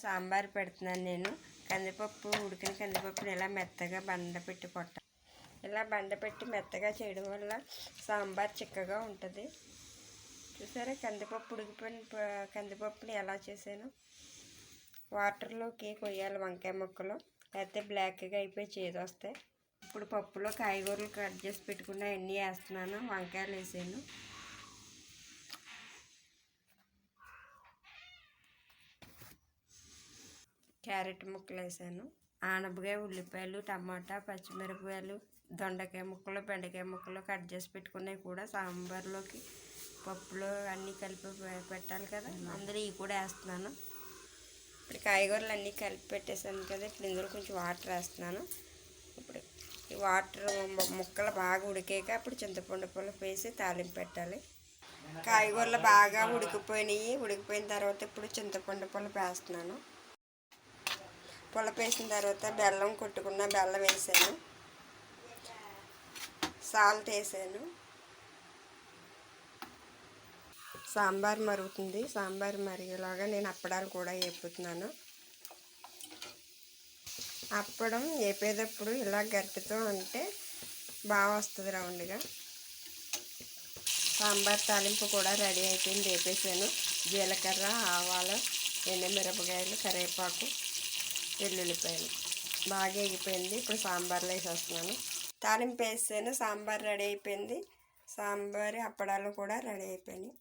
సాంబార్ పెడుతున్నాను నేను. కందిపప్పు ఉడికిన కందిపప్పుని ఇలా మెత్తగా బండపెట్టి ఇలా బండపెట్టి మెత్తగా చేయడం వల్ల సాంబార్ చిక్కగా ఉంటుంది. చూసారా కందిపప్పు ఉడికిపోయిన కందిపప్పుని ఎలా చేశాను. వాటర్లోకి కొయ్యాలి వంకాయ ముక్కలు, లేకపోతే బ్లాక్గా అయిపోయి చేదు వస్తాయి. ఇప్పుడు పప్పులో కాయగూరలు కట్ చేసి పెట్టుకున్న అన్నీ వేస్తున్నాను. వంకాయలు వేసాను, క్యారెట్ ముక్కలు వేసాను, ఆనపకాయ, ఉల్లిపాయలు, టమాటా, పచ్చిమిరపకాయలు, దొండకాయ ముక్కలు, బెండకాయ ముక్కలు కట్ చేసి పెట్టుకున్నవి కూడా సాంబార్లోకి పప్పులో అన్నీ కలిపి పెట్టాలి కదా, అందులో ఇవి కూడా వేస్తున్నాను. ఇప్పుడు కాయగూరలు అన్నీ కలిపి పెట్టేసాను కదా, ఇప్పుడు ఇందులో కొంచెం వాటర్ వేస్తున్నాను. ఇప్పుడు ఈ వాటర్ ముక్కలు బాగా ఉడికాక అప్పుడు చింతపండు పులుపు వేసి తాలింపు పెట్టాలి. కాయగూరలు బాగా ఉడికిపోయినాయి. ఉడికిపోయిన తర్వాత ఇప్పుడు చింతపండు పులుపు వేస్తున్నాను. పులుపు వేసిన తర్వాత బెల్లం కొట్టుకున్న బెల్లం వేసాను, సాల్ట్ వేసాను. సాంబార్ మరుగుతుంది. సాంబార్ మరిగేలాగా నేను అప్పడాలు కూడా వేపుతున్నాను. అప్పడం వేపేటప్పుడు ఇలా గట్టితో అంటే బాగా వస్తుంది రౌండ్గా. సాంబార్ తాలింపు కూడా రెడీ అయిపోయింది. వేపేసాను. జీలకర్ర, ఆవాలు, ఎండుమిరపకాయలు, కరివేపాకు, వెల్లుల్లిపాయలు బాగా ఎగిపోయింది. ఇప్పుడు సాంబార్లో వేసేస్తున్నాను. తాలింపు వేసాను. సాంబార్ రెడీ అయిపోయింది. సాంబార్ అప్పడాలు కూడా రెడీ అయిపోయినాయి.